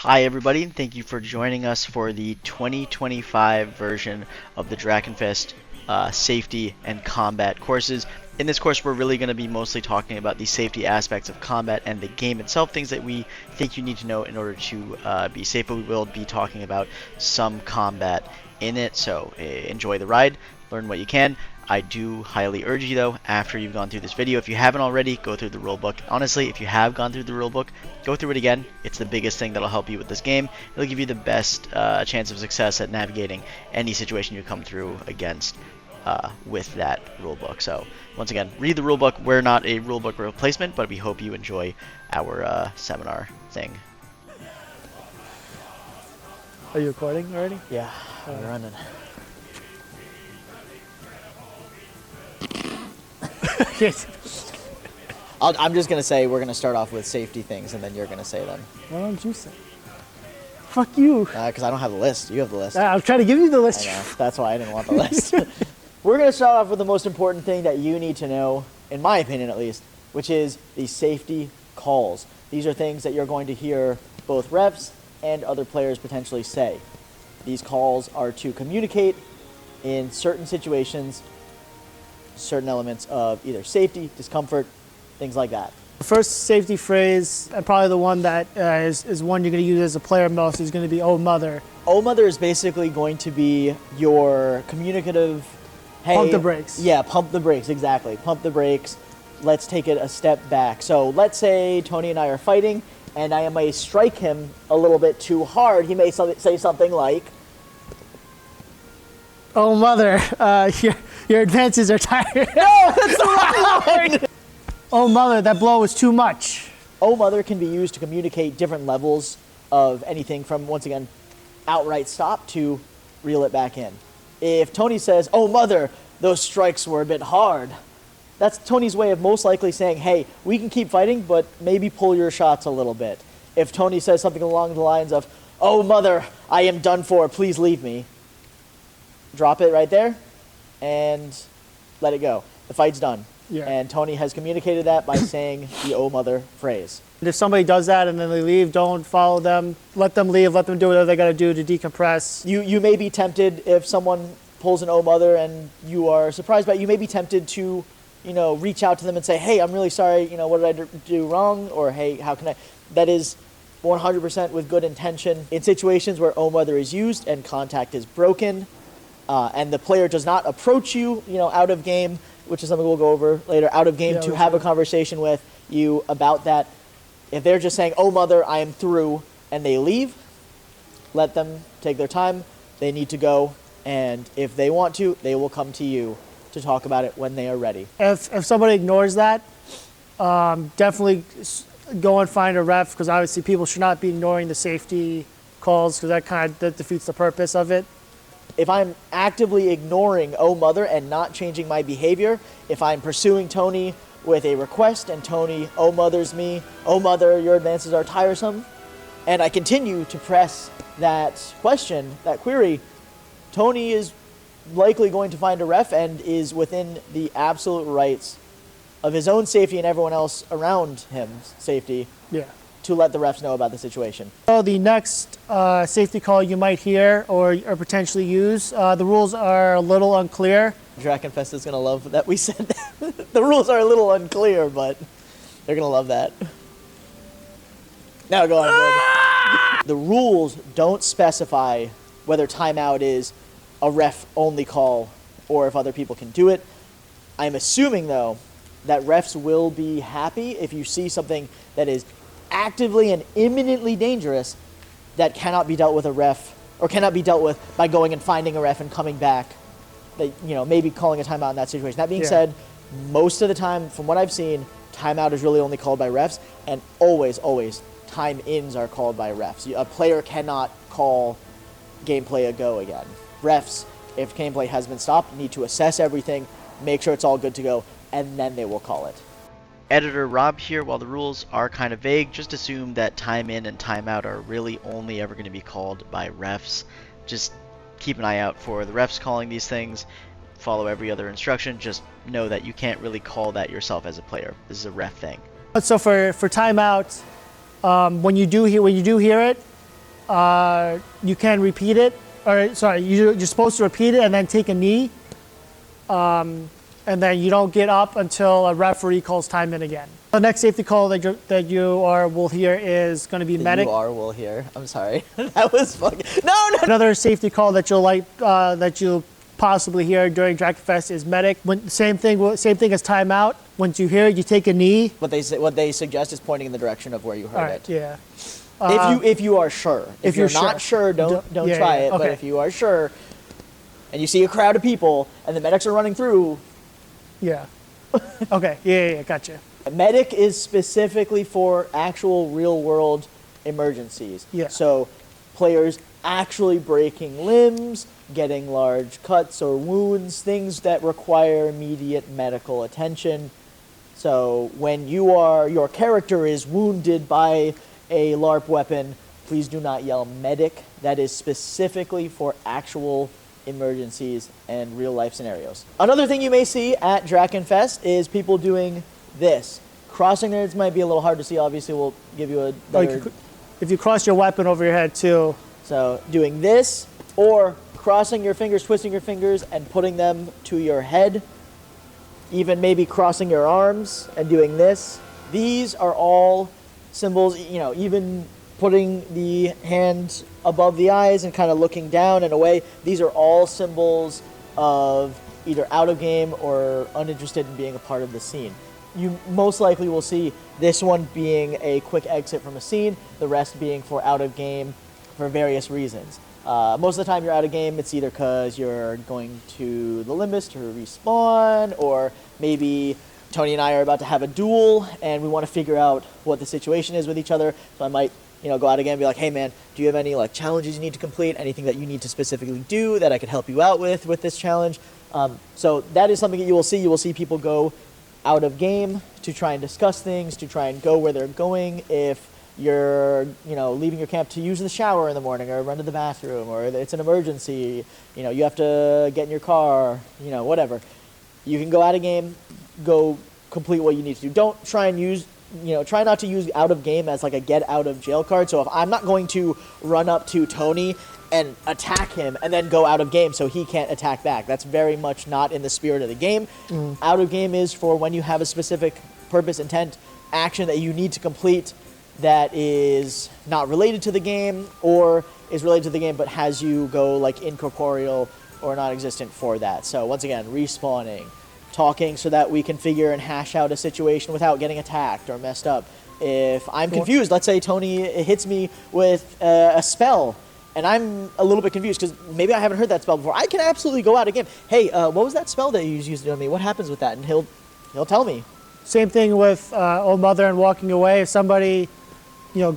Hi everybody, thank you for joining us for the 2025 version of the Drachenfest Safety and Combat courses. In this course, we're really going to be mostly talking about the safety aspects of combat and the game itself, things that we think you need to know in order to be safe, but we will be talking about some combat in it, so enjoy the ride, learn what you can. I do highly urge you, though, after you've gone through this video, if you haven't already, go through the rulebook. Honestly, if you have gone through the rulebook, go through it again. It's the biggest thing that'll help you with this game. It'll give you the best chance of success at navigating any situation you come through against with that rulebook. So, once again, read the rulebook. We're not a rulebook replacement, but we hope you enjoy our seminar thing. Are you recording already? Yeah, I'm running. I'm just going to say we're going to start off with safety things, and then you're going to say them. Why don't you say? Fuck you. Because I don't have the list. You have the list. I was trying to give you the list. I know. That's why I didn't want the list. We're going to start off with the most important thing that you need to know, in my opinion at least, which is the safety calls. These are things that you're going to hear both refs and other players potentially say. These calls are to communicate in certain situations, certain elements of either safety, discomfort, things like that. The first safety phrase, and probably the one that is one you're going to use as a player most, is going to be "Oh mother." Oh mother is basically going to be your communicative. Hey, Pump the brakes. Yeah, pump the brakes. Exactly, pump the brakes. Let's take it a step back. So let's say Tony and I are fighting, and I may strike him a little bit too hard. He may say something like, "Oh mother, your advances are tired." "No, that's the wrong line." "Oh mother, that blow was too much." Oh mother can be used to communicate different levels of anything from, once again, outright stop to reel it back in. If Tony says, "Oh mother, those strikes were a bit hard," that's Tony's way of most likely saying, "Hey, we can keep fighting, but maybe pull your shots a little bit." If Tony says something along the lines of, "Oh mother, I am done for, please leave me," drop it right there and let it go. The fight's done. Yeah. And Tony has communicated that by saying the "oh mother" phrase. And if somebody does that and then they leave, don't follow them. Let them leave. Let them do whatever they got to do to decompress. You may be tempted, if someone pulls an "oh mother" and you are surprised by it, you may be tempted to, reach out to them and say, "Hey, I'm really sorry, what did I do wrong?" Or, "Hey, how can I?" That is 100% with good intention. In situations where "oh mother" is used and contact is broken, and the player does not approach you, out of game, which is something we'll go over later, out of game, to have a conversation with you about that. If they're just saying, "Oh mother, I am through," and they leave, let them take their time. They need to go, and if they want to, they will come to you to talk about it when they are ready. If somebody ignores that, definitely go and find a ref, because obviously people should not be ignoring the safety calls, because that defeats the purpose of it. If I'm actively ignoring "oh mother" and not changing my behavior, if I'm pursuing Tony with a request and Tony "oh mothers" me, "Oh mother, your advances are tiresome," and I continue to press that question, that query, Tony is likely going to find a ref and is within the absolute rights of his own safety and everyone else around him's safety to let the refs know about the situation. So the next safety call you might hear or potentially use, the rules are a little unclear. Drachenfest is going to love that we said that. The rules are a little unclear, but they're going to love that. Now go on. The rules don't specify whether timeout is a ref-only call or if other people can do it. I'm assuming, though, that refs will be happy if you see something that is actively and imminently dangerous that cannot be dealt with a ref, or cannot be dealt with by going and finding a ref and coming back, that, maybe calling a timeout in that situation. That being said, most of the time, from what I've seen, timeout is really only called by refs, and always, time-ins are called by refs. A player cannot call gameplay a go again. Refs, if gameplay has been stopped, need to assess everything, make sure it's all good to go, and then they will call it. Editor Rob here. While the rules are kind of vague, just assume that time in and time out are really only ever going to be called by refs. Just keep an eye out for the refs calling these things. Follow every other instruction. Just know that you can't really call that yourself as a player. This is a ref thing. So for timeout, when you do hear it, you can repeat it, or sorry, you're supposed to repeat it and then take a knee, and then you don't get up until a referee calls time in again. The next safety call that you will hear is going to be medic. will hear. I'm sorry. That was fucking no. Another safety call that you'll possibly hear during Drachenfest is medic. Same thing as timeout. Once you hear it, you take a knee. What they suggest is pointing in the direction of where you heard it. Yeah. If you are sure. If you're not sure, don't try it. Okay. But if you are sure, and you see a crowd of people and the medics are running through. Yeah. Okay. Yeah. Gotcha. Medic is specifically for actual real world emergencies. Yeah. So players actually breaking limbs, getting large cuts or wounds, things that require immediate medical attention. So when your character is wounded by a LARP weapon, please do not yell medic. That is specifically for actual emergencies and real life scenarios. Another thing you may see at Drachenfest is people doing this. Crossing nerds might be a little hard to see. Obviously, we'll give you a better... If you cross your weapon over your head too. So doing this, or crossing your fingers, twisting your fingers, and putting them to your head. Even maybe crossing your arms and doing this. These are all symbols, even putting the hand above the eyes and kind of looking down and away. These are all symbols of either out of game or uninterested in being a part of the scene. You most likely will see this one being a quick exit from a scene, the rest being for out of game for various reasons. Most of the time you're out of game, it's either because you're going to the Limbus to respawn, or maybe Tony and I are about to have a duel and we want to figure out what the situation is with each other. So I might go out again and be like, hey man, do you have any challenges you need to complete? Anything that you need to specifically do that I could help you out with this challenge? So that is something that you will see. You will see people go out of game to try and discuss things, to try and go where they're going. If you're, leaving your camp to use the shower in the morning or run to the bathroom, or it's an emergency, you have to get in your car, whatever. You can go out of game, go complete what you need to do. Don't try and use, try not to use out of game as a get out of jail card. So if I'm not going to run up to Tony and attack him and then go out of game so he can't attack back. That's very much not in the spirit of the game. Out of game is for when you have a specific purpose, intent, action that you need to complete that is not related to the game, or is related to the game but has you go incorporeal or non-existent for that. So once again, respawning, talking so that we can figure and hash out a situation without getting attacked or messed up. If I'm confused, let's say Tony hits me with a spell, and I'm a little bit confused because maybe I haven't heard that spell before. I can absolutely go out again. Hey, what was that spell that you used on me? What happens with that? And he'll tell me. Same thing with Old Mother and walking away. If somebody,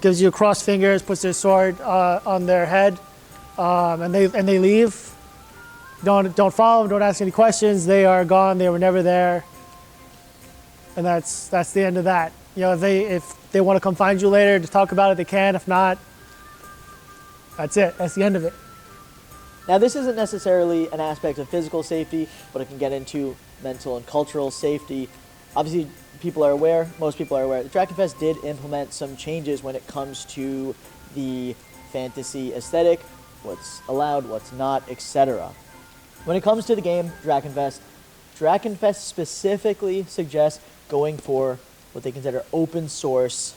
gives you cross fingers, puts their sword on their head, and they leave, don't follow them. Don't ask any questions. They are gone. They were never there. And that's the end of that. If they want to come find you later to talk about it, they can. If not, that's it. That's the end of it. Now, this isn't necessarily an aspect of physical safety, but it can get into mental and cultural safety. Obviously, most people are aware, the Drachenfest did implement some changes when it comes to the fantasy aesthetic, what's allowed, what's not, etc. When it comes to the game, Drachenfest specifically suggests going for what they consider open source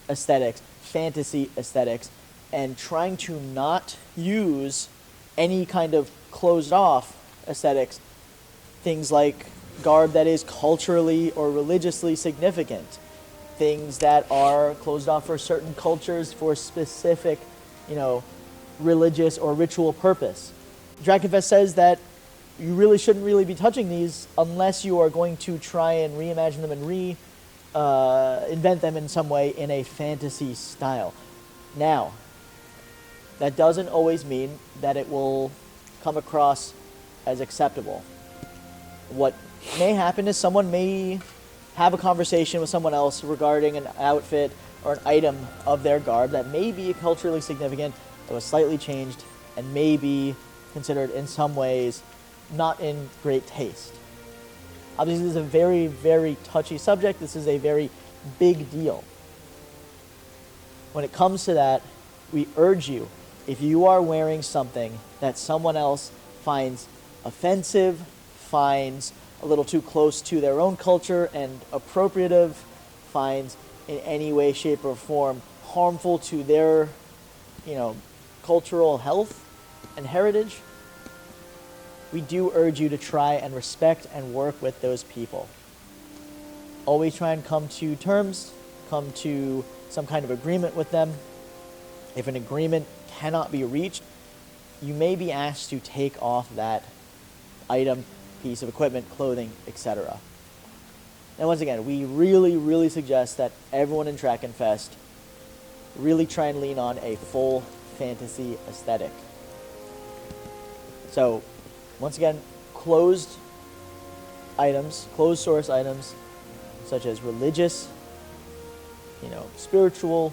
aesthetics, fantasy aesthetics, and trying to not use any kind of closed off aesthetics, things like garb that is culturally or religiously significant, things that are closed off for certain cultures for specific, religious or ritual purpose. Drachenfest says that you really shouldn't really be touching these unless you are going to try and reimagine them and invent them in some way in a fantasy style. Now, that doesn't always mean that it will come across as acceptable. What may happen is someone may have a conversation with someone else regarding an outfit or an item of their garb that may be culturally significant, that was slightly changed, and may be considered in some ways not in great taste. Obviously, this is a very, very touchy subject. This is a very big deal. When it comes to that, We urge you, if you are wearing something that someone else finds offensive, finds a little too close to their own culture and appropriative, finds in any way, shape, or form harmful to their, cultural health and heritage, we do urge you to try and respect and work with those people. Always try and come to terms, come to some kind of agreement with them. If an agreement cannot be reached, you may be asked to take off that item, piece of equipment, clothing, etc. Now, once again, we really, really suggest that everyone in Drachenfest really try and lean on a full fantasy aesthetic. So, once again, closed source items, such as religious, spiritual,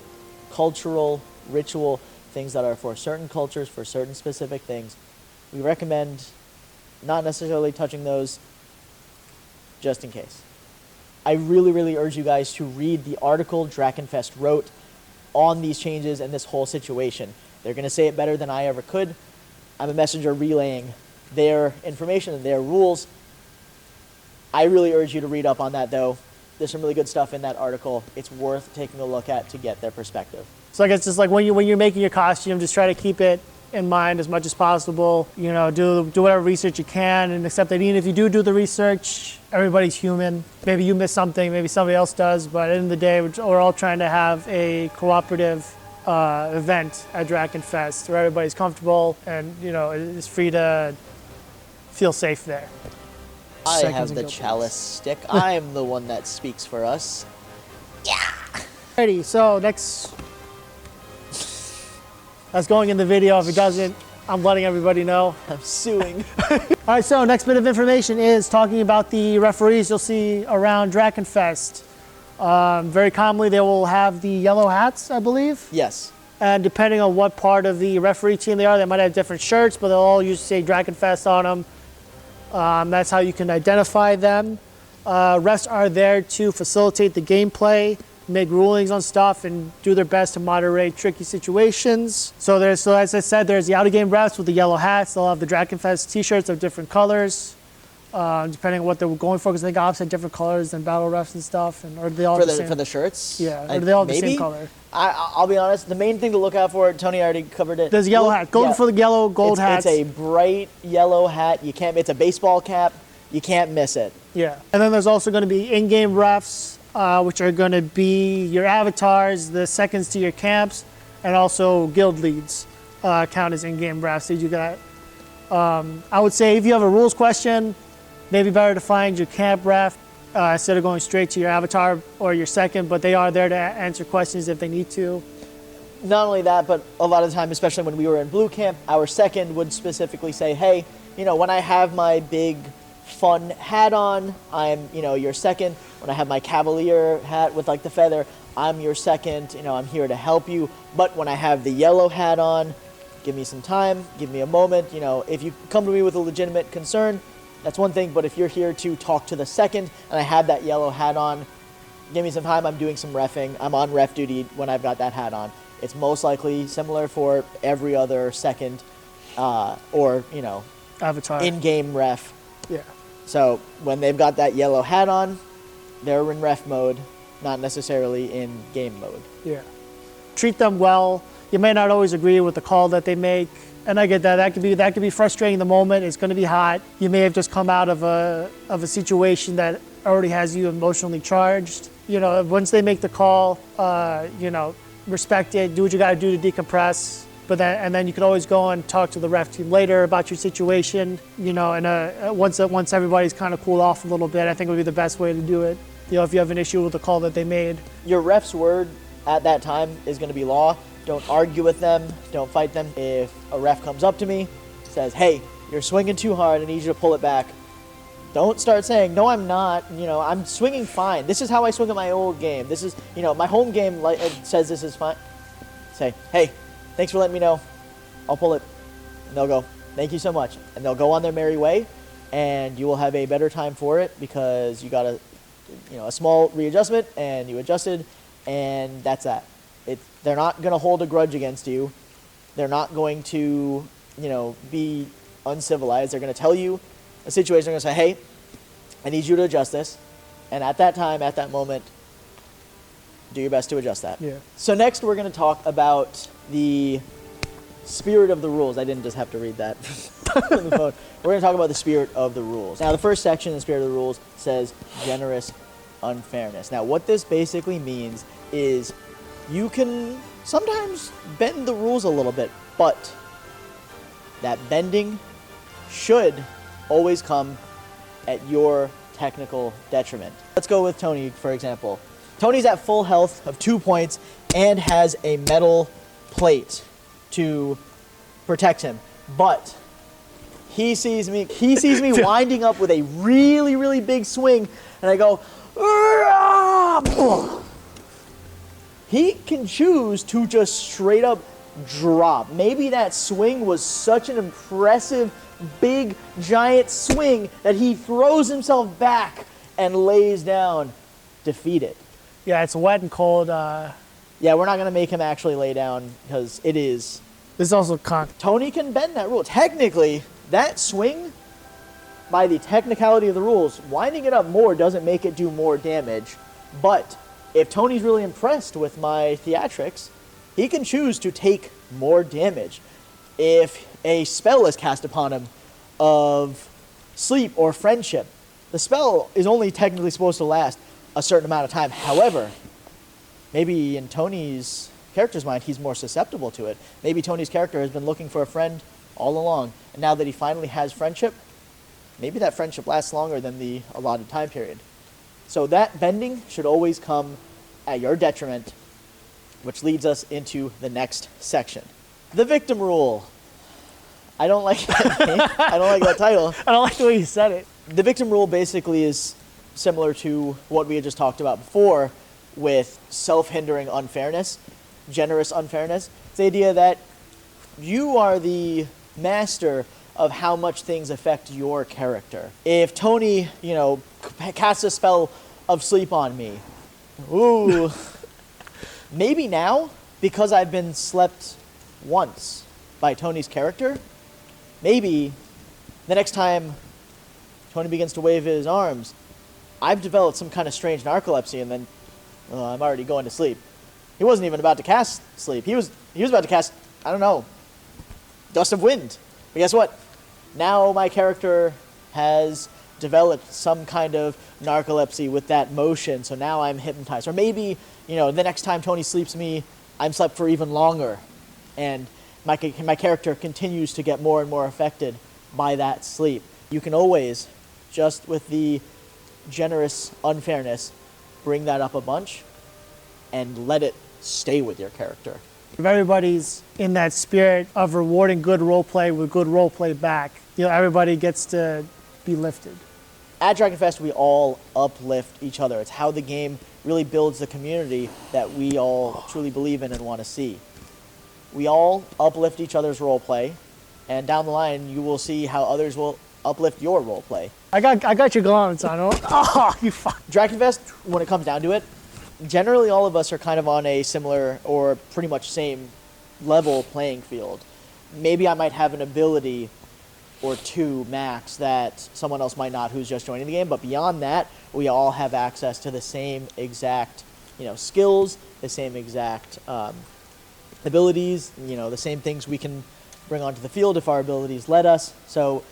cultural, ritual, things that are for certain cultures, for certain specific things. We recommend not necessarily touching those just in case. I really, really urge you guys to read the article Drachenfest wrote on these changes and this whole situation. They're going to say it better than I ever could. I'm a messenger relaying their information and their rules. I really urge you to read up on that, though. There's some really good stuff in that article. It's worth taking a look at to get their perspective. So I guess just like when you're making your costume, just try to keep it in mind as much as possible. Do whatever research you can, and accept that even if you do the research, everybody's human. Maybe you miss something, maybe somebody else does, but at the end of the day, we're all trying to have a cooperative event at Drachenfest where everybody's comfortable and is free to feel safe there. I have the chalice stick. I am the one that speaks for us. Yeah. Alrighty, so next. That's going in the video. If it doesn't, I'm letting everybody know. I'm suing. All right, so next bit of information is talking about the referees you'll see around Drachenfest. Very commonly, they will have the yellow hats, I believe. Yes. And depending on what part of the referee team they are, they might have different shirts, but they'll all usually say Drachenfest on them. That's how you can identify them. Refs are there to facilitate the gameplay, make rulings on stuff, and do their best to moderate tricky situations. So as I said, there's the out-of-game refs with the yellow hats. They'll have the Drachenfest t-shirts of different colors, depending on what they're going for, because they got opposite different colors than battle refs and stuff. And are they all the same? For the shirts? Yeah, or are they all the same color? I'll be honest, the main thing to look out for, Tony already covered it. There's a yellow hat. Go for the yellow, gold hats. It's a bright yellow hat. It's a baseball cap. You can't miss it. Yeah. And then there's also going to be in-game refs, which are going to be your avatars, the seconds to your camps, and also guild leads count as in-game refs. Did you got? I would say if you have a rules question, maybe better to find your camp ref instead of going straight to your avatar or your second, but they are there to answer questions if they need to. Not only that, but a lot of the time, especially when we were in blue camp, our second would specifically say, hey, when I have my big fun hat on, I'm, your second. When I have my cavalier hat with like the feather, I'm your second. I'm here to help you. But when I have the yellow hat on, give me some time, give me a moment. If you come to me with a legitimate concern, that's one thing. But if you're here to talk to the second and I have that yellow hat on, give me some time. I'm doing some reffing. I'm on ref duty when I've got that hat on. It's most likely similar for every other second or, Avatar. in-game ref. Yeah. So when they've got that yellow hat on, they're in ref mode, not necessarily in game mode. Yeah. Treat them well. You may not always agree with the call that they make, and I get that. That could be frustrating in the moment. It's going to be hot. You may have just come out of a situation that already has you emotionally charged. Once they make the call, respect it. Do what you got to do to decompress. But then you can always go and talk to the ref team later about your situation, and once everybody's kind of cooled off a little bit, I think it would be the best way to do it. If you have an issue with the call that they made. Your ref's word at that time is going to be law. Don't argue with them. Don't fight them. If a ref comes up to me, says, hey, you're swinging too hard, I need you to pull it back. Don't start saying, no, I'm not. I'm swinging fine. This is how I swing at my old game. This is, my home game says this is fine. Say, hey, thanks for letting me know. I'll pull it. And they'll go, thank you so much. And they'll go on their merry way, and you will have a better time for it because you got a small readjustment and you adjusted, and that's that. They're not going to hold a grudge against you. They're not going to, be uncivilized. They're going to tell you a situation. They're going to say, hey, I need you to adjust this. And at that time, at that moment, do your best to adjust that. Yeah. So next we're going to talk about the spirit of the rules. I didn't just have to read that on the phone. We're going to talk about the spirit of the rules. Now, the first section in the spirit of the rules says generous unfairness. Now, what this basically means is you can sometimes bend the rules a little bit, but that bending should always come at your technical detriment. Let's go with Tony, for example. Tony's at full health of 2 points and has a metal plate to protect him, but he sees me winding up with a really, really big swing, and I go, he can choose to just straight up drop. Maybe that swing was such an impressive, big, giant swing that he throws himself back and lays down, defeated. Yeah, it's wet and cold. Yeah, we're not going to make him actually lay down because it is. This is also Tony can bend that rule. Technically, that swing, by the technicality of the rules, winding it up more doesn't make it do more damage. But if Tony's really impressed with my theatrics, he can choose to take more damage. If a spell is cast upon him of sleep or friendship, the spell is only technically supposed to last a certain amount of time. However, maybe in Tony's character's mind, he's more susceptible to it. Maybe Tony's character has been looking for a friend all along, and now that he finally has friendship, maybe that friendship lasts longer than the allotted time period. So that bending should always come at your detriment, which leads us into the next section. The victim rule. I don't like that name. I don't like that title. I don't like the way you said it. The victim rule basically is similar to what we had just talked about before with self-hindering unfairness, generous unfairness. It's the idea that you are the master of how much things affect your character. If Tony, casts a spell of sleep on me, ooh, maybe now, because I've been slept once by Tony's character, maybe the next time Tony begins to wave his arms, I've developed some kind of strange narcolepsy, and then I'm already going to sleep. He wasn't even about to cast sleep. He was about to cast, I don't know, Gust of Wind. But guess what? Now my character has developed some kind of narcolepsy with that motion, so now I'm hypnotized. Or maybe, the next time Tony sleeps me, I'm slept for even longer, and my character continues to get more and more affected by that sleep. You can always, just with the generous unfairness, bring that up a bunch and let it stay with your character. If everybody's in that spirit of rewarding good role play with good role play back, everybody gets to be lifted. At Drachenfest, we all uplift each other. It's how the game really builds the community that we all truly believe in and want to see. We all uplift each other's role play, and down the line, you will see how others will uplift your role play. I got your gloves on. Oh, you fuck. Drachenfest, when it comes down to it, generally all of us are kind of on a similar or pretty much same level playing field. Maybe I might have an ability or two max that someone else might not who's just joining the game, but beyond that, we all have access to the same exact, skills, the same exact abilities, the same things we can bring onto the field if our abilities let us. So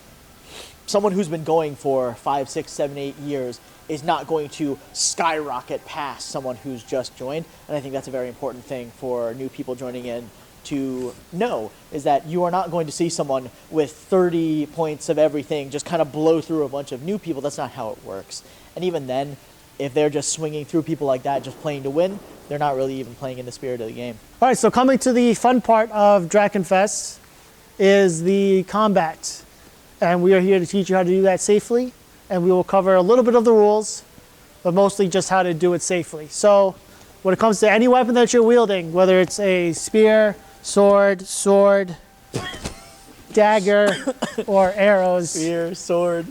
someone who's been going for 5, 6, 7, 8 years is not going to skyrocket past someone who's just joined. And I think that's a very important thing for new people joining in to know, is that you are not going to see someone with 30 points of everything just kind of blow through a bunch of new people. That's not how it works. And even then, if they're just swinging through people like that, just playing to win, they're not really even playing in the spirit of the game. All right, so coming to the fun part of Drachenfest is the combat. And we are here to teach you how to do that safely. And we will cover a little bit of the rules, but mostly just how to do it safely. So when it comes to any weapon that you're wielding, whether it's a spear, sword, dagger, or arrows. Spear, sword.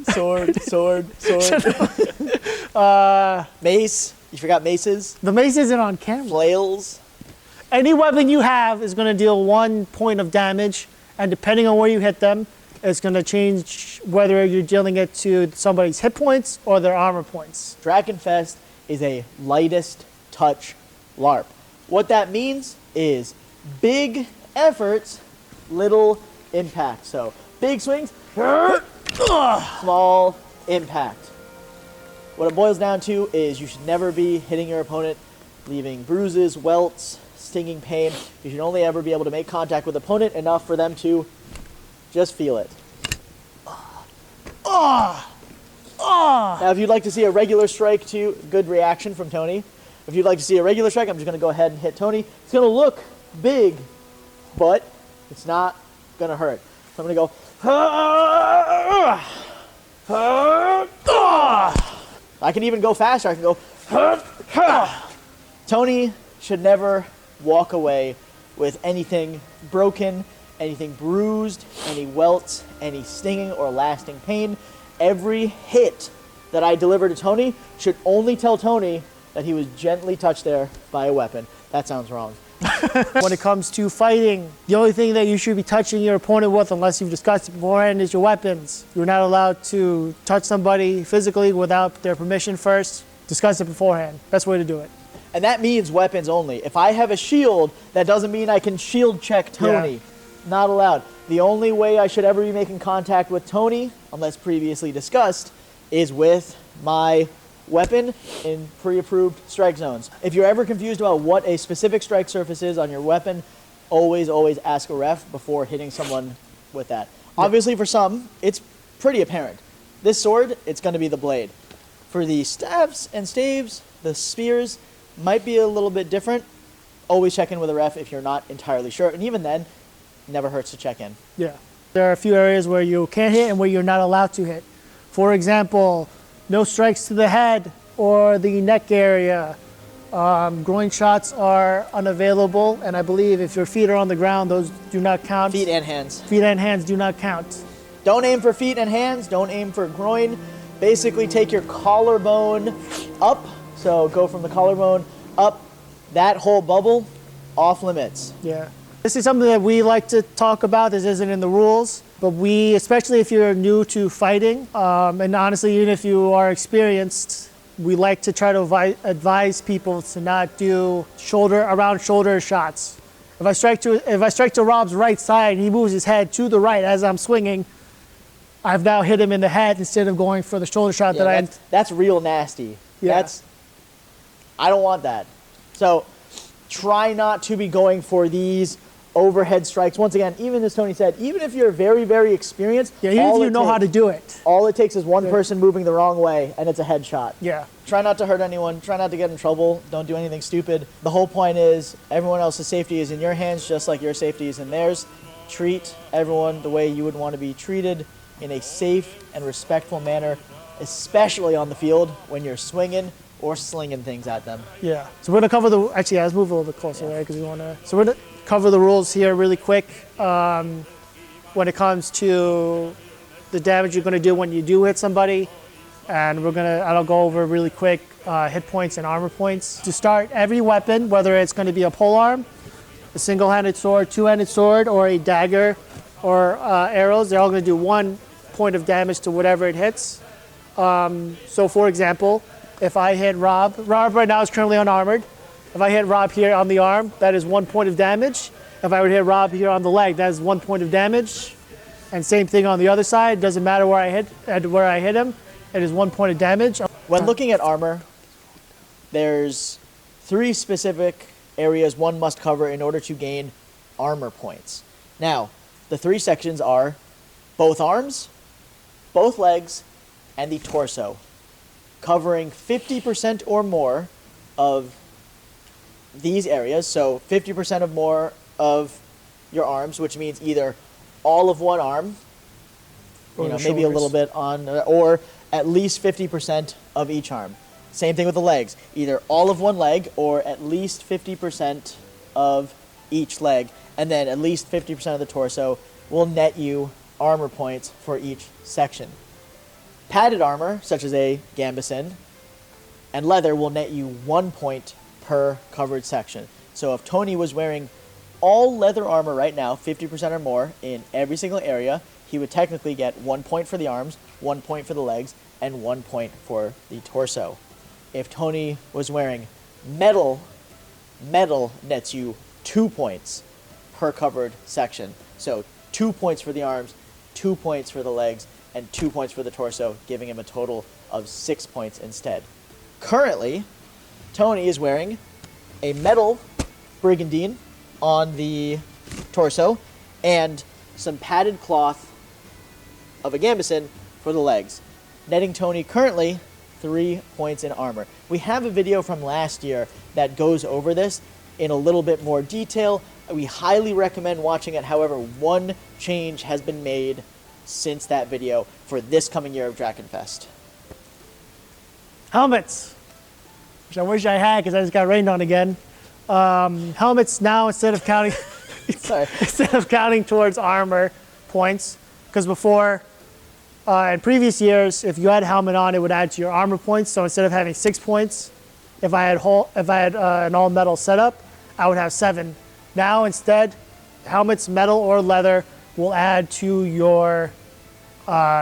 Mace. You forgot maces. The mace isn't on camera. Flails. any weapon you have is going to deal 1 point of damage, and depending on where you hit them, it's going to change whether you're dealing it to somebody's hit points or their armor points. Drachenfest is a lightest touch LARP. What that means is big efforts, little impact. So big swings, small impact. What it boils down to is you should never be hitting your opponent, leaving bruises, welts, stinging pain. You should only ever be able to make contact with the opponent enough for them to just feel it. Now, if you'd like to see a regular strike too, good reaction from Tony. If you'd like to see a regular strike, I'm just going to go ahead and hit Tony. It's going to look big, but it's not going to hurt. So I'm going to go. I can even go faster. I can go. Tony should never walk away with anything broken, anything bruised, any welts, any stinging or lasting pain. Every hit that I deliver to Tony should only tell Tony that he was gently touched there by a weapon. That sounds wrong. When it comes to fighting, the only thing that you should be touching your opponent with, unless you've discussed it beforehand, is your weapons. You're not allowed to touch somebody physically without their permission first. Discuss it beforehand. Best way to do it. And that means weapons only. If I have a shield, that doesn't mean I can shield check Tony. Yeah. Not allowed. The only way I should ever be making contact with Tony, unless previously discussed, is with my weapon in pre-approved strike zones. If you're ever confused about what a specific strike surface is on your weapon, always ask a ref before hitting someone with that. Obviously for some, it's pretty apparent. This sword, it's going to be the blade. For the staves and staves, the spears might be a little bit different. Always check in with a ref if you're not entirely sure. And even then, never hurts to check in. Yeah. There are a few areas where you can't hit and where you're not allowed to hit. For example, no strikes to the head or the neck area. Groin shots are unavailable, and I believe if your feet are on the ground, those do not count. Feet and hands. Feet and hands do not count. Don't aim for feet and hands. Don't aim for groin. Basically take your collarbone up. So go from the collarbone up. That whole bubble, off limits. Yeah. This is something that we like to talk about. This isn't in the rules, but we, especially if you're new to fighting, and honestly, even if you are experienced, we like to try to advise people to not do around shoulder shots. If I strike to Rob's right side and he moves his head to the right as I'm swinging, I've now hit him in the head instead of going for the shoulder shot that's real nasty. Yeah. I don't want that. So try not to be going for these overhead strikes. Once again, even as Tony said, even if you're very, very experienced, even if you know how to do it. All it takes is one person moving the wrong way and it's a headshot. Yeah. Try not to hurt anyone. Try not to get in trouble. Don't do anything stupid. The whole point is everyone else's safety is in your hands just like your safety is in theirs. Treat everyone the way you would want to be treated in a safe and respectful manner, especially on the field when you're swinging or slinging things at them. Yeah. So we're going to cover let's move a little bit closer, right? Because we want to. So we're going to cover the rules here really quick when it comes to the damage you're going to do when you do hit somebody. And I'll go over really quick hit points and armor points. To start, every weapon, whether it's going to be a polearm, a single-handed sword, two-handed sword, or a dagger, or arrows, they're all going to do 1 point of damage to whatever it hits. So for example, if I hit Rob right now is currently unarmored. If I hit Rob here on the arm, that is 1 point of damage. If I would hit Rob here on the leg, that is 1 point of damage. And same thing on the other side. Doesn't matter where I hit him. It is 1 point of damage. When looking at armor, there's 3 specific areas one must cover in order to gain armor points. Now, the 3 sections are both arms, both legs, and the torso, covering 50% or more of these areas. So 50% or more of your arms, which means either all of one arm, maybe a little bit on, or at least 50% of each arm. Same thing with the legs, either all of one leg or at least 50% of each leg, and then at least 50% of the torso will net you armor points for each section. Padded armor, such as a gambeson, and leather will net you 1 point per covered section. So if Tony was wearing all leather armor right now, 50% or more in every single area, he would technically get 1 point for the arms, 1 point for the legs, and 1 point for the torso. If Tony was wearing metal nets you 2 points per covered section. So 2 points for the arms, 2 points for the legs, and 2 points for the torso, giving him a total of 6 points instead. Currently, Tony is wearing a metal brigandine on the torso and some padded cloth of a gambeson for the legs, netting Tony currently 3 points in armor. We have a video from last year that goes over this in a little bit more detail. We highly recommend watching it. However, one change has been made since that video for this coming year of Drachenfest. Helmets, which I wish I had because I just got rained on again. Helmets now, instead of counting instead of counting towards armor points, because before in previous years, if you had a helmet on, it would add to your armor points. So instead of having 6 points, if I had an all metal setup, I would have 7. Now instead, helmets, metal or leather, will add to your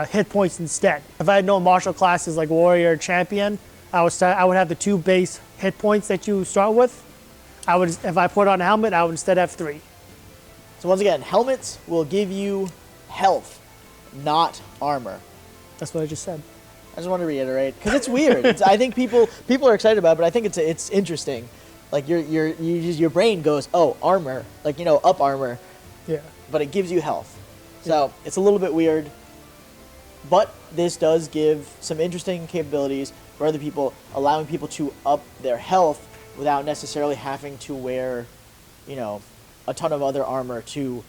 hit points instead. If I had no martial classes like warrior or champion, I would have the 2 base hit points that you start with. If I put on a helmet, I would instead have 3. So once again, helmets will give you health, not armor. That's what I just said. I just want to reiterate because it's weird. I think people are excited about it, but I think it's interesting. Like your brain goes, oh, armor, like up armor. Yeah. But it gives you health. So it's a little bit weird. But this does give some interesting capabilities for other people, allowing people to up their health without necessarily having to wear, a ton of other armor to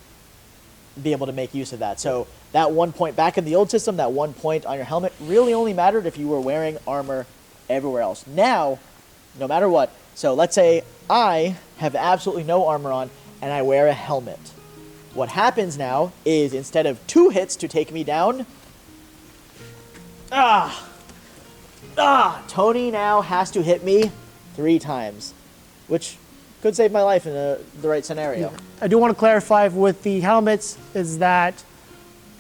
be able to make use of that. So that 1 point back in the old system, that 1 point on your helmet really only mattered if you were wearing armor everywhere else. Now, no matter what, so let's say I have absolutely no armor on and I wear a helmet. What happens now is instead of 2 hits to take me down, Tony now has to hit me 3 times, which could save my life in the right scenario. Yeah. I do want to clarify with the helmets is that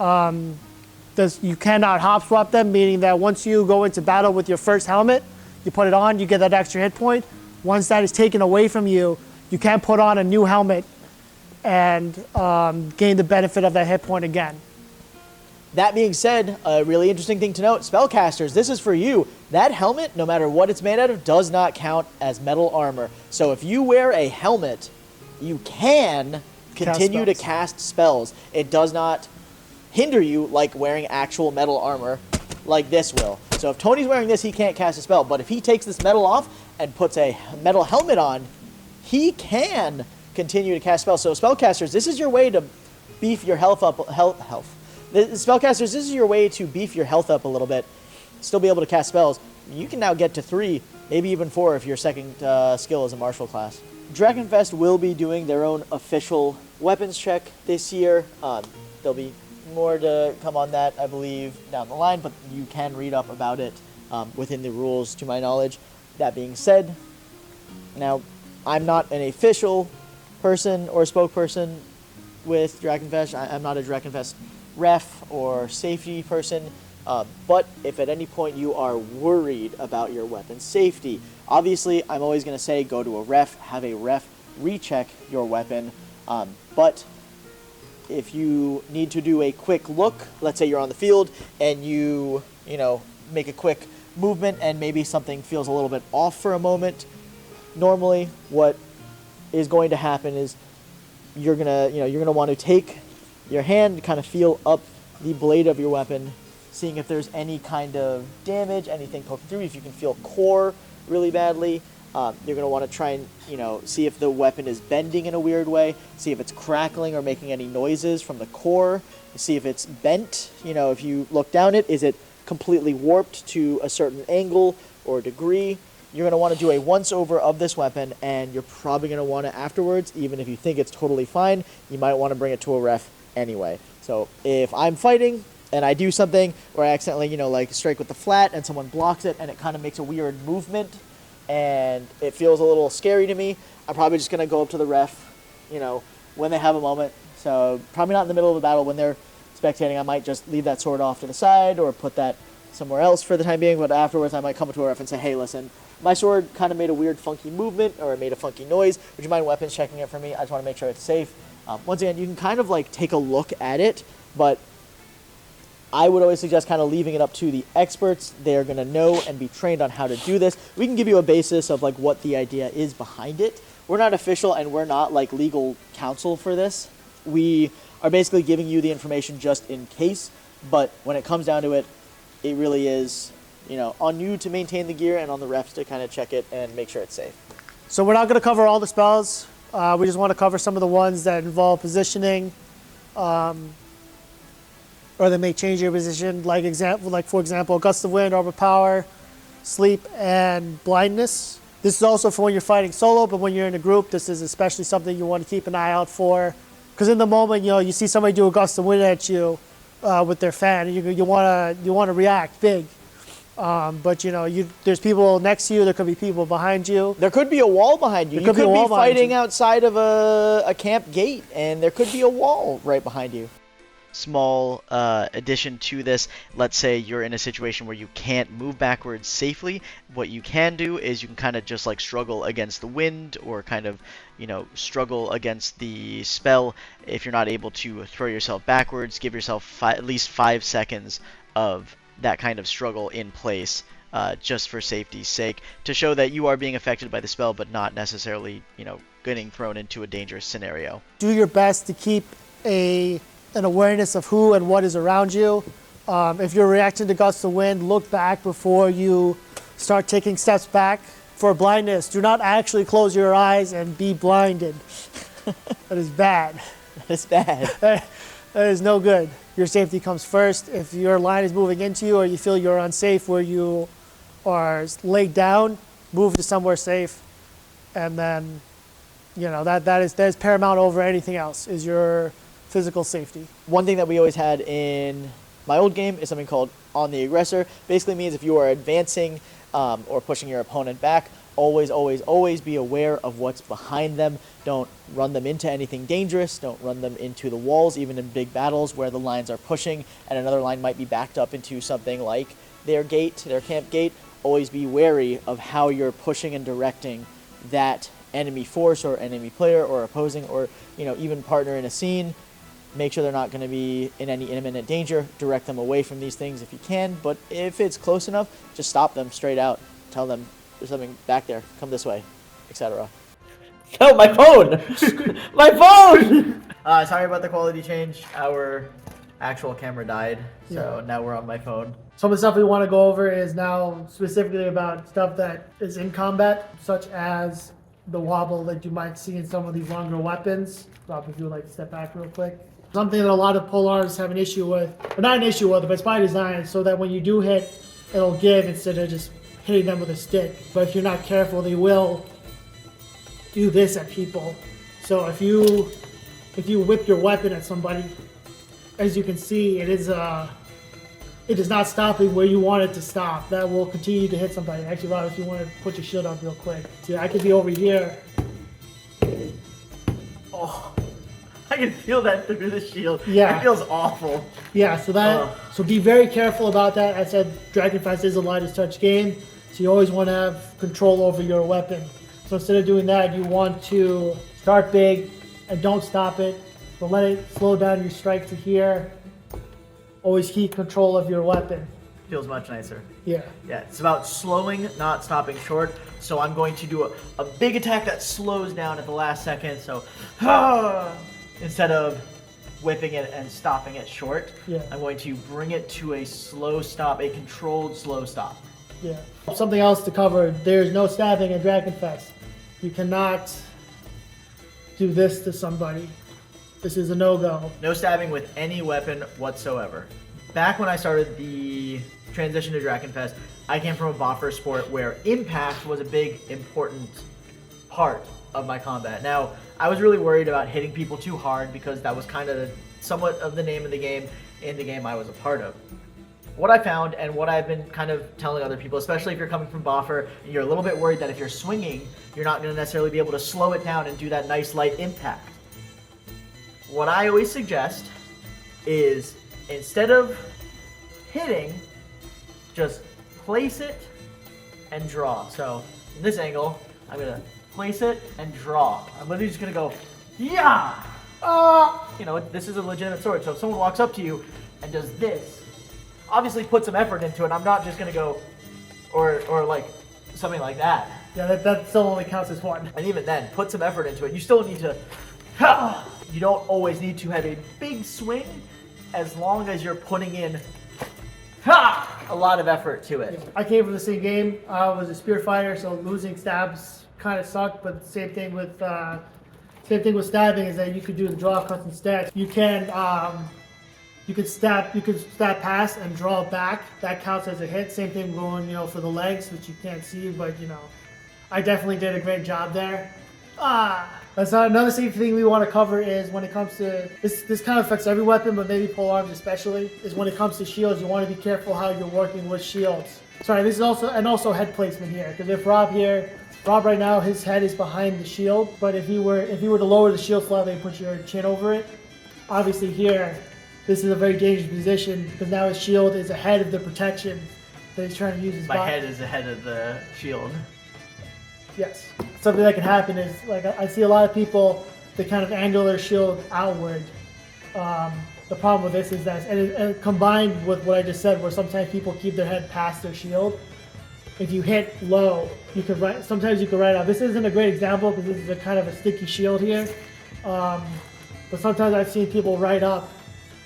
you cannot hop swap them, meaning that once you go into battle with your first helmet, you put it on, you get that extra hit point. Once that is taken away from you, you can't put on a new helmet and gain the benefit of that hit point again. That being said, a really interesting thing to note, spellcasters, this is for you. That helmet, no matter what it's made out of, does not count as metal armor. So if you wear a helmet, you can continue to cast spells. It does not hinder you like wearing actual metal armor like this will. So if Tony's wearing this, he can't cast a spell. But if he takes this metal off and puts a metal helmet on, he can continue to cast spells. So spellcasters, this is your way to beef your health up. Spellcasters, this is your way to beef your health up a little bit, still be able to cast spells. You can now get to 3, maybe even 4 if your second skill is a martial class. Drachenfest will be doing their own official weapons check this year. There'll be more to come on that, I believe, down the line, but you can read up about it within the rules, to my knowledge. That being said, now, I'm not an official person or spokesperson with Drachenfest. I'm not a Drachenfest ref or safety person, but if at any point you are worried about your weapon safety, obviously I'm always going to say go to a ref, have a ref recheck your weapon, but if you need to do a quick look, let's say you're on the field and you make a quick movement and maybe something feels a little bit off for a moment, normally what is going to happen is you're gonna want to take your hand, kind of feel up the blade of your weapon, seeing if there's any kind of damage, anything poking through. If you can feel core really badly, you're going to want to try and see if the weapon is bending in a weird way, see if it's crackling or making any noises from the core, see if it's bent. If you look down it, is it completely warped to a certain angle or degree? You're going to want to do a once-over of this weapon, and you're probably going to want to afterwards, even if you think it's totally fine, you might want to bring it to a ref anyway. So if I'm fighting and I do something where I accidentally, like strike with the flat and someone blocks it and it kind of makes a weird movement, and it feels a little scary to me, I'm probably just going to go up to the ref, when they have a moment. So probably not in the middle of a battle when they're spectating. I might just leave that sword off to the side or put that somewhere else for the time being, but afterwards I might come up to a ref and say, hey, listen, my sword kind of made a weird funky movement, or it made a funky noise. Would you mind weapons checking it for me? I just want to make sure it's safe. Once again, you can kind of like take a look at it, but I would always suggest kind of leaving it up to the experts. They're going to know and be trained on how to do this. We can give you a basis of like what the idea is behind it. We're not official and we're not like legal counsel for this. We are basically giving you the information just in case, but when it comes down to it, it really is, on you to maintain the gear and on the refs to kind of check it and make sure it's safe. So we're not going to cover all the spells. We just want to cover some of the ones that involve positioning, or they may change your position. For example, gust of wind, overpower, sleep, and blindness. This is also for when you're fighting solo, but when you're in a group, this is especially something you want to keep an eye out for. Because in the moment, you see somebody do a gust of wind at you with their fan, and you want to react big. But there's people next to you. There could be people behind you. There could be a wall behind you. You could be fighting outside of a camp gate, and there could be a wall right behind you. Small addition to this, let's say you're in a situation where you can't move backwards safely. What you can do is you can kind of just like struggle against the wind, or kind of struggle against the spell. If you're not able to throw yourself backwards, give yourself at least 5 seconds of that kind of struggle in place, just for safety's sake, to show that you are being affected by the spell but not necessarily getting thrown into a dangerous scenario. Do your best to keep an awareness of who and what is around you. If you're reacting to gusts of wind, look back before you start taking steps back. For blindness, do not actually close your eyes and be blinded. That is bad. That is bad. That is no good. Your safety comes first. If your line is moving into you, or you feel you're unsafe where you are laid down, move to somewhere safe. And then, that is paramount over anything else, is your physical safety. One thing that we always had in my old game is something called On the Aggressor. Basically means if you are advancing or pushing your opponent back, always be aware of what's behind them. Don't run them into anything dangerous. Don't run them into the walls, even in big battles where the lines are pushing and another line might be backed up into something like their camp gate. Always be wary of how you're pushing and directing that enemy force or enemy player or opposing or even partner in a scene. Make sure they're not going to be in any imminent danger. Direct them away from these things if you can, but if it's close enough, just stop them straight out. Tell them there's something back there, come this way, etc. Oh, my phone! My phone! Sorry about the quality change. Our actual camera died, so now we're on my phone. Some of the stuff we want to go over is now specifically about stuff that is in combat, such as the wobble that you might see in some of these longer weapons. Rob, if you would like to step back real quick. Something that a lot of polars have an issue with, or not an issue with, but it's by design, so that when you do hit, it'll give instead of just hitting them with a stick. But if you're not careful, they will do this at people. So if you whip your weapon at somebody, as you can see, it is not stopping where you want it to stop. That will continue to hit somebody. Actually, Rob, if you want to put your shield up real quick. See, I could be over here. Oh. I can feel that through the shield. Yeah. That feels awful. Yeah, so be very careful about that. I said Drachenfest is a lightest touch game, so you always want to have control over your weapon. So instead of doing that, you want to start big and don't stop it, but let it slow down your strike to here. Always keep control of your weapon. Feels much nicer. Yeah. Yeah, it's about slowing, not stopping short. So I'm going to do a big attack that slows down at the last second. So, instead of whipping it and stopping it short, I'm going to bring it to a slow stop, a controlled slow stop. Yeah. Something else to cover, there's no stabbing at Drachenfest. You cannot do this to somebody. This is a no-go. No stabbing with any weapon whatsoever. Back when I started the transition to Drachenfest, I came from a boffer sport where impact was a big, important part of my combat. Now, I was really worried about hitting people too hard because that was kind of somewhat of the name of the game in the game I was a part of. what I found and what I've been kind of telling other people, especially if you're coming from Boffer and you're a little bit worried that if you're swinging, you're not going to necessarily be able to slow it down and do that nice light impact. What I always suggest is instead of hitting, just place it and draw. So in this angle, I'm going to place it and draw. I'm literally just going to go, yeah! You know, this is a legitimate sword. So if someone walks up to you and does this, obviously put some effort into it. I'm not just gonna go, or like something like that. Yeah, that still only counts as one. And even then, put some effort into it. You still need to, you don't always need to have a big swing as long as you're putting in a lot of effort to it. I came from the same game. I was a spear fighter, so losing stabs kind of sucked, but same thing with stabbing is that you could do the draw cuts instead. You can stab past and draw back. That counts as a hit. Same thing going, for the legs, which you can't see, but I definitely did a great job there. That's not another same thing we want to cover is when it comes to this kind of affects every weapon, but maybe pole arms especially. Is when it comes to shields, you want to be careful how you're working with shields. Sorry, this is also head placement here, because if Rob right now, his head is behind the shield, but if you were to lower the shield slightly and put your chin over it, obviously here, this is a very dangerous position because now his shield is ahead of the protection that he's trying to use his body. My head is ahead of the shield. Yes. Something that can happen is, like, I see a lot of people, they kind of angle their shield outward. The problem with this is that, and combined with what I just said, where sometimes people keep their head past their shield, if you hit low, sometimes you can write out. This isn't a great example because this is a kind of a sticky shield here. But sometimes I've seen people right up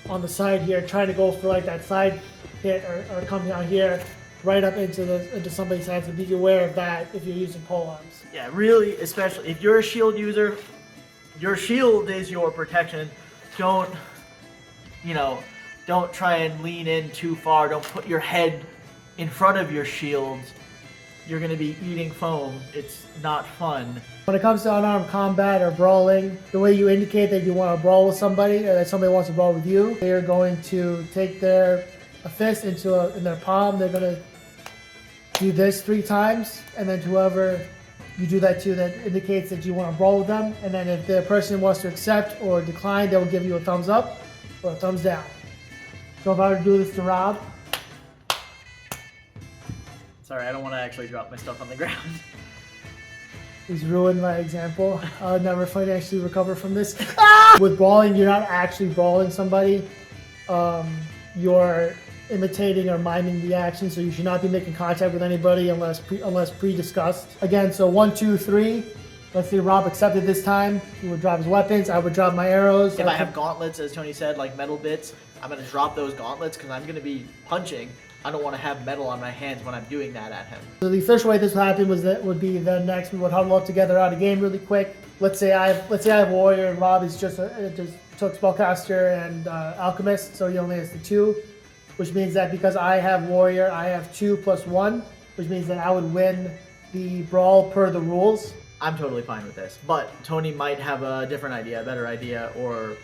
on the side here, trying to go for like that side hit or come down here, right up into somebody's hands. And be aware of that if you're using pole arms. Yeah, really, especially if you're a shield user, your shield is your protection. Don't try and lean in too far. Don't put your head in front of your shield. You're going to be eating foam. It's not fun. When it comes to unarmed combat or brawling, the way you indicate that you want to brawl with somebody or that somebody wants to brawl with you, they are going to take a fist in their palm. They're going to do this 3 times, and then to whoever you do that to, that indicates that you want to brawl with them. And then if the person wants to accept or decline, they will give you a thumbs up or a thumbs down. So if I were to do this to Rob, sorry, I don't want to actually drop my stuff on the ground. he's ruined my example. I'll never financially recover from this. With brawling, you're not actually brawling somebody. You're imitating or miming the action, so you should not be making contact with anybody unless pre-discussed. Again, so 1, 2, 3. Let's say Rob accepted this time. He would drop his weapons. I would drop my arrows. If I have gauntlets, as Tony said, like metal bits, I'm going to drop those gauntlets because I'm going to be punching. I don't want to have metal on my hands when I'm doing that at him. So the official way this would happen would be the next we would huddle up together out of game really quick. Let's say I have Warrior and Rob is just took Spellcaster and Alchemist, so he only has the 2, which means that because I have Warrior, I have 2 + 1, which means that I would win the brawl per the rules. I'm totally fine with this, but Tony might have a different idea, a better idea, or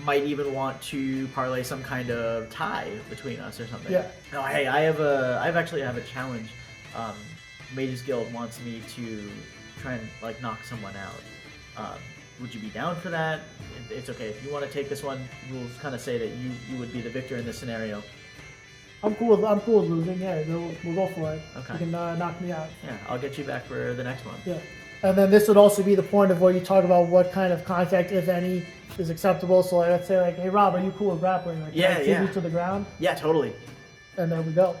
might even want to parlay some kind of tie between us or something. Yeah. No, hey, I actually have a challenge. Mages Guild wants me to try and like knock someone out. Would you be down for that? It's okay if you want to take this one. Rules kind of say that you would be the victor in this scenario. I'm cool with losing. Yeah, we'll go for it. Okay. You can knock me out. Yeah, I'll get you back for the next one. Yeah. And then this would also be the point of where you talk about what kind of contact, if any, is acceptable. So like, let's say like, hey Rob, are you cool with grappling? Like, yeah, take you to the ground. Yeah, totally. And there we go.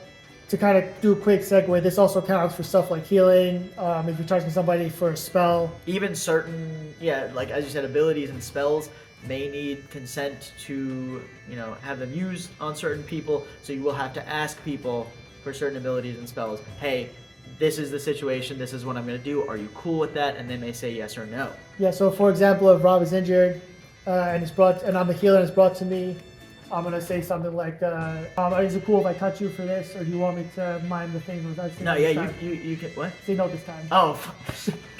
To kind of do a quick segue, this also counts for stuff like healing. If you're targeting somebody for a spell. Even certain, like as you said, abilities and spells may need consent to, have them used on certain people. So you will have to ask people for certain abilities and spells. Hey, this is the situation. This is what I'm going to do. Are you cool with that? And they may say yes or no. Yeah. So for example, if Rob is injured and I'm a healer and it's brought to me, I'm gonna say something like, "Is it cool if I touch you for this, or do you want me to mime the thing without saying no? No, Yeah, you can what? Say no this time. Oh,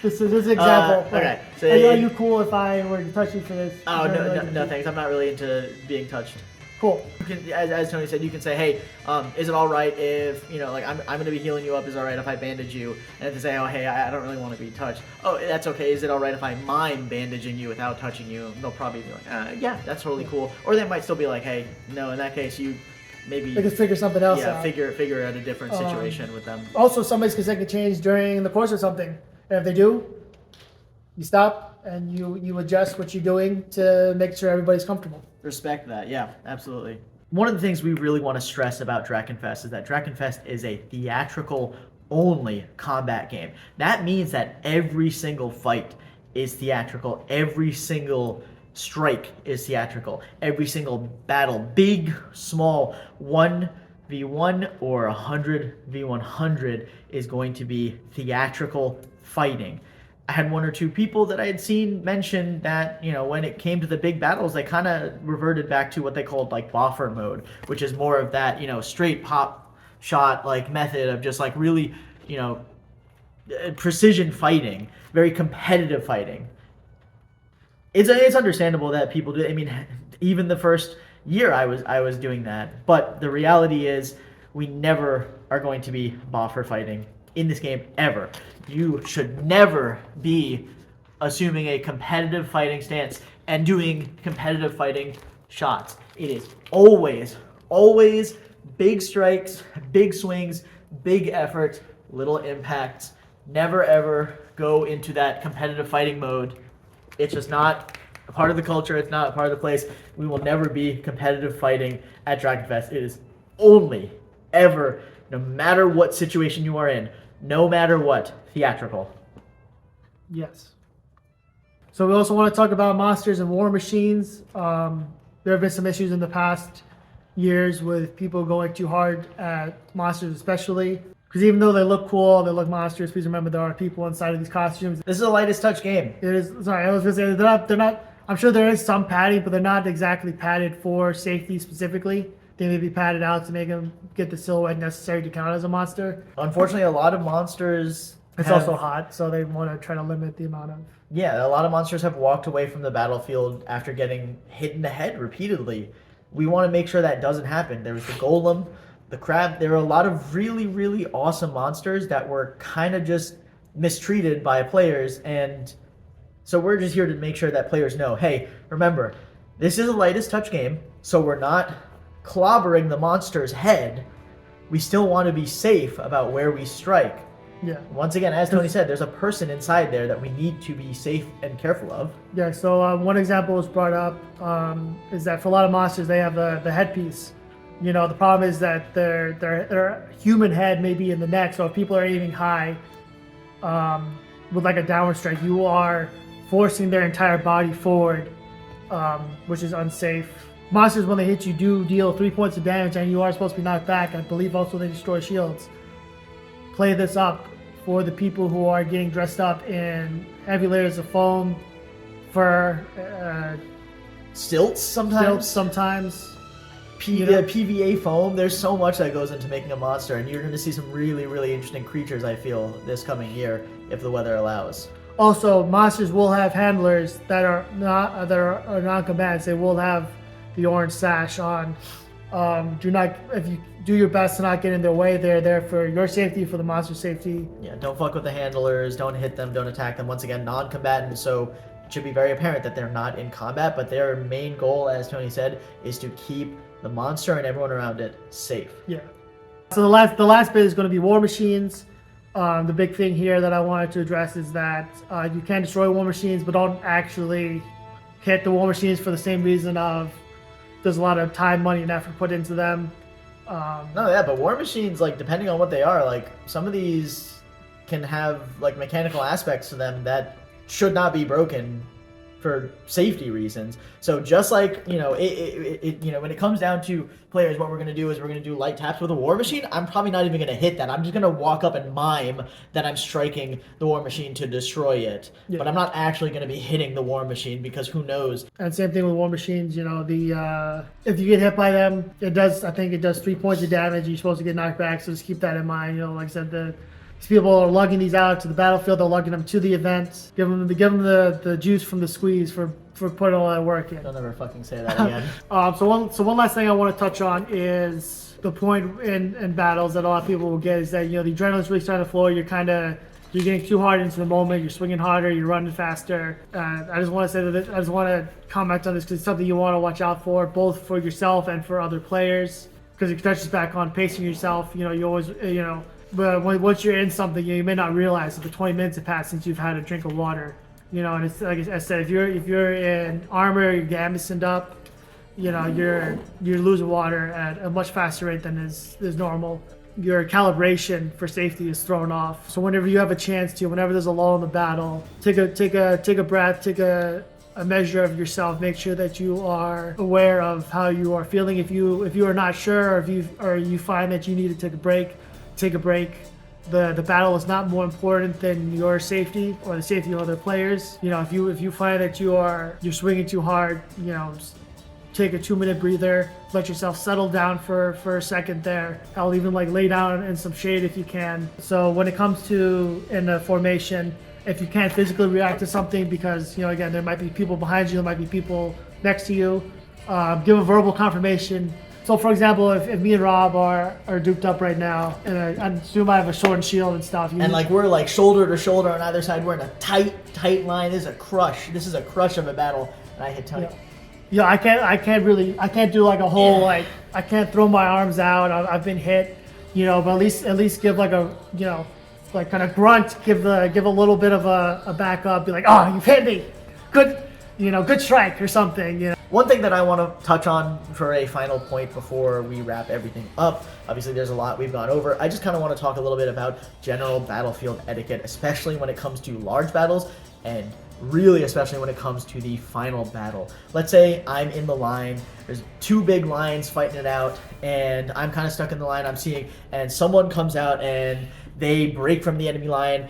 this is an example. Okay. So are you cool if I were to touch you for this? Oh no, thanks. I'm not really into being touched. Cool. You can, as Tony said, you can say, hey, is it all right if, like I'm going to be healing you up, is it all right if I bandage you? And if they say, oh, hey, I don't really want to be touched. Oh, that's okay. Is it all right if I mime bandaging you without touching you? They'll probably be like, yeah, that's totally cool. Or they might still be like, hey, no, in that case, you maybe... They can figure something else out. Yeah, figure out a different situation with them. Also, somebody's can change during the course of something. And if they do, you stop and you adjust what you're doing to make sure everybody's comfortable. Respect that, yeah, absolutely. One of the things we really want to stress about Drachenfest is that Drachenfest is a theatrical only combat game. That means that every single fight is theatrical, every single strike is theatrical, every single battle, big, small, 1v1 or 100v100 is going to be theatrical fighting. I had one or two people that I had seen mention that, when it came to the big battles, they kind of reverted back to what they called like boffer mode, which is more of that, straight pop shot like method of just like really, precision fighting, very competitive fighting. It's understandable that people do. I mean, even the first year I was doing that, but the reality is we never are going to be boffer fighting in this game ever. You should never be assuming a competitive fighting stance and doing competitive fighting shots. It is always big strikes, big swings, big effort, little impacts. Never ever go into that competitive fighting mode. It's just not a part of the culture. It's not a part of the place. We will never be competitive fighting at Drachenfest. It is only ever, no matter what situation you are in, no matter what, theatrical. Yes. So we also want to talk about monsters and war machines. There have been some issues in the past years with people going too hard at monsters, especially because even though they look cool, they look monsters. Please remember there are people inside of these costumes. This is the lightest touch game. It is. Sorry, I was going to say they're not. I'm sure there is some padding, but they're not exactly padded for safety specifically. They may be padded out to make them get the silhouette necessary to count as a monster. Unfortunately, a lot of monsters... It's also hot, so they want to try to limit the amount of... Yeah, a lot of monsters have walked away from the battlefield after getting hit in the head repeatedly. We want to make sure that doesn't happen. There was the golem, the crab. There were a lot of really, really awesome monsters that were kind of just mistreated by players, and so we're just here to make sure that players know, hey, remember, this is the lightest touch game, so we're not clobbering the monster's head. We still want to be safe about where we strike. Yeah. Once again, as Tony said, there's a person inside there that we need to be safe and careful of. Yeah, so one example was brought up is that for a lot of monsters, they have the headpiece. The problem is that their human head may be in the neck, so if people are aiming high with like a downward strike, you are forcing their entire body forward, which is unsafe. Monsters, when they hit you, do deal 3 points of damage, and you are supposed to be knocked back. I believe also they destroy shields. Play this up for the people who are getting dressed up in heavy layers of foam, fur, Stilts sometimes. PVA foam. There's so much that goes into making a monster, and you're going to see some really, really interesting creatures, I feel, this coming year, if the weather allows. Also, monsters will have handlers that are non-combatants. They will have the orange sash on. If you do your best to not get in their way, they're there for your safety, for the monster's safety. Yeah, don't fuck with the handlers, don't hit them, don't attack them. Once again, non-combatants, so it should be very apparent that they're not in combat, but their main goal, as Tony said, is to keep the monster and everyone around it safe. Yeah. So the last bit is going to be war machines. The big thing here that I wanted to address is that you can destroy war machines, but don't actually hit the war machines for the same reason of there's a lot of time, money, and effort put into them. But war machines, like, depending on what they are, like, some of these can have, like, mechanical aspects to them that should not be broken for safety reasons. So just like, when it comes down to players, what we're going to do is we're going to do light taps with a war machine. I'm probably not even going to hit that. I'm just going to walk up and mime that I'm striking the war machine to destroy it. Yeah. But I'm not actually going to be hitting the war machine because who knows. And same thing with war machines, if you get hit by them, it does 3 points of damage. You're supposed to get knocked back, so just keep that in mind. Like I said, these people are lugging these out to the battlefield. They're lugging them to the event. Give them the juice from the squeeze for for putting all that work in. Don't ever fucking say that again. So one last thing I want to touch on is the point in battles that a lot of people will get is that, you know, the adrenaline's really starting to flow. You're getting too hard into the moment. You're swinging harder. You're running faster. I just want to say that I just want to comment on this because it's something you want to watch out for, both for yourself and for other players, because it touches back on pacing yourself. You know, you always, you know, but once you're in something, you may not realize that the 20 minutes have passed since you've had a drink of water. You know, and it's like I said, if you're in armor, you're gamisoned up, you know, you're losing water at a much faster rate than is normal. Your calibration for safety is thrown off. So whenever you have a chance to, whenever there's a lull in the battle, take a breath, take a measure of yourself. Make sure that you are aware of how you are feeling. If you are not sure, or you find that you need to take a break, take a break. The battle is not more important than your safety or the safety of other players. You know, if you find that you're swinging too hard, you know, take a 2-minute breather, let yourself settle down for a second there. I'll even like lay down in some shade if you can. So when it comes to in a formation, if you can't physically react to something, because, you know, again, there might be people behind you, there might be people next to you, give a verbal confirmation. So, for example, if me and Rob are duped up right now, and I assume I have a sword and shield and stuff. And like we're like shoulder to shoulder on either side. We're in a tight line. This is a crush. This is a crush of a battle. And I hit Tony. Yeah, I can't do like a whole like I can't throw my arms out. I've been hit, you know, but at least give like a, you know, like kind of grunt, give a little bit of a backup. Be like, oh, you've hit me, good, you know, good strike or something, you know. One thing that I want to touch on for a final point before we wrap everything up, obviously there's a lot we've gone over. I just kind of want to talk a little bit about general battlefield etiquette, especially when it comes to large battles, and really especially when it comes to the final battle. Let's say I'm in the line, there's 2 big lines fighting it out, and I'm kind of stuck in the line I'm seeing, and someone comes out and they break from the enemy line,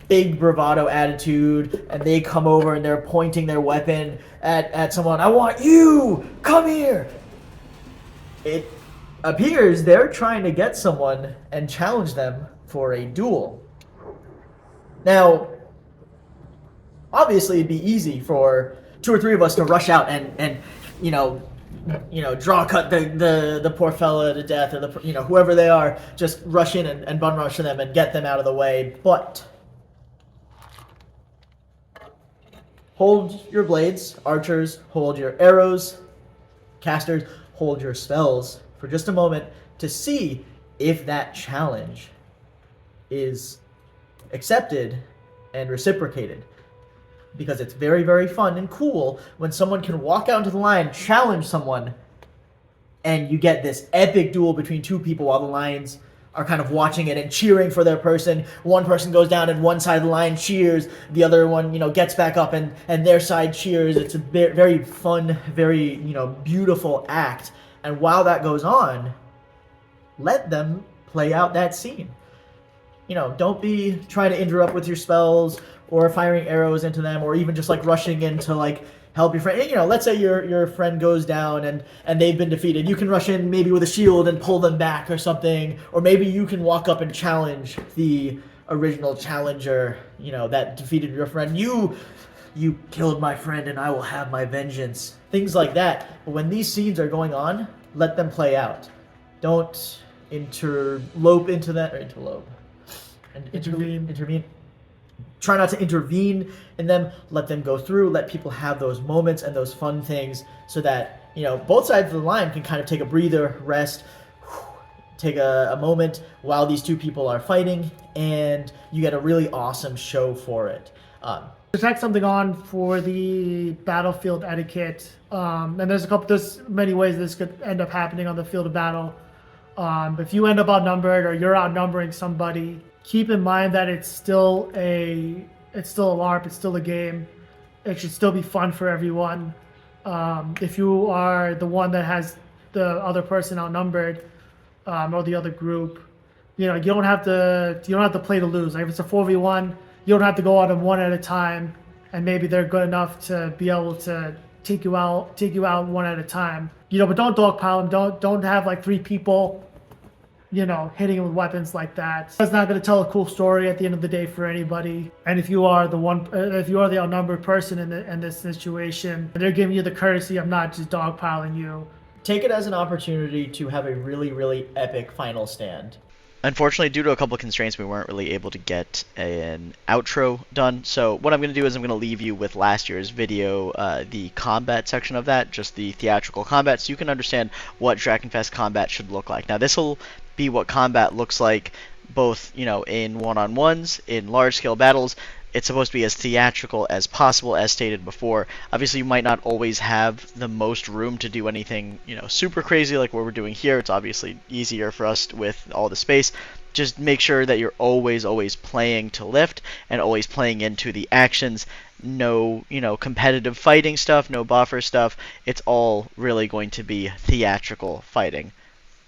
big bravado attitude, and they come over and they're pointing their weapon at someone. I want you! Come here! It appears they're trying to get someone and challenge them for a duel. Now, obviously it'd be easy for 2 or 3 of us to rush out and you know, draw cut the poor fella to death, or the, you know, whoever they are, just rush in and bum rush them and get them out of the way. But hold your blades, archers, hold your arrows, casters, hold your spells for just a moment to see if that challenge is accepted and reciprocated. Because it's very, very fun and cool when someone can walk out into the line, challenge someone, and you get this epic duel between 2 people while the lines are kind of watching it and cheering for their person. One person goes down and one side of the line cheers, the other one, you know, gets back up and their side cheers. It's a very fun, very, you know, beautiful act. And while that goes on, let them play out that scene. You know, don't be trying to interrupt with your spells or firing arrows into them, or even just like rushing in to like help your friend. You know, let's say your friend goes down and they've been defeated. You can rush in maybe with a shield and pull them back or something, or maybe you can walk up and challenge the original challenger, you know, that defeated your friend. You killed my friend and I will have my vengeance. Things like that. But when these scenes are going on, let them play out. Don't interlope into that, or intervene. Try not to intervene in them. Let them go through. Let people have those moments and those fun things, so that, you know, both sides of the line can kind of take a breather, rest, take a moment while these 2 people are fighting, and you get a really awesome show for it. To tack something on for the battlefield etiquette, and there's many ways this could end up happening on the field of battle. If you end up outnumbered or you're outnumbering somebody, keep in mind that it's still a LARP, it's still a game. It should still be fun for everyone. If you are the one that has the other person outnumbered, or the other group, you know, you don't have to play to lose. Like if it's a 4v1, you don't have to go at them one at a time, and maybe they're good enough to be able to take you out one at a time. You know, but don't dogpile them. Don't have like 3 people, you know, hitting him with weapons like that. That's not going to tell a cool story at the end of the day for anybody. And if you are the outnumbered person in this situation, they're giving you the courtesy of not just dogpiling you. Take it as an opportunity to have a really, really epic final stand. Unfortunately, due to a couple of constraints, we weren't really able to get an outro done. So what I'm going to do is I'm going to leave you with last year's video, the combat section of that, just the theatrical combat, so you can understand what Drachenfest combat should look like. Now, this will be what combat looks like both, you know, in one-on-ones, in large-scale battles. It's supposed to be as theatrical as possible, as stated before. Obviously, you might not always have the most room to do anything, you know, super crazy like what we're doing here. It's obviously easier for us with all the space. Just make sure that you're always playing to lift and always playing into the actions. No, you know, competitive fighting stuff, no buffer stuff. It's all really going to be theatrical fighting.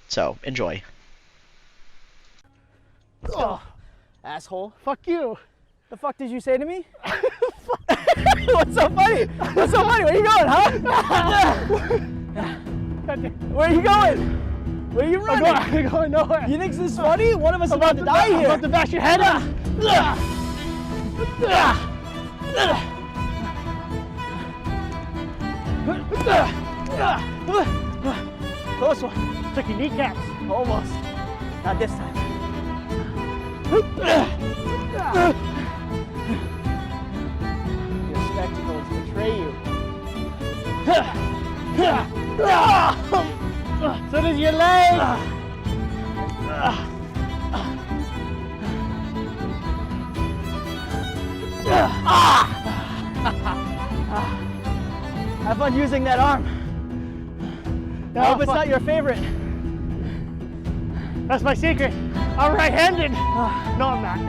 So, enjoy. Oh, asshole. Fuck you. The fuck did you say to me? What's so funny? What's so funny? Where you going, huh? Where are you going? Where are you running? I'm going nowhere. You think this is funny? One of us is about to die here. I'm about to bash your head off. Close one. Took your kneecaps. Almost. Not this time. Your spectacles betray you. So does your leg. Have fun using that arm. I hope it's not your favorite. That's my secret. I'm right-handed. No, I'm not.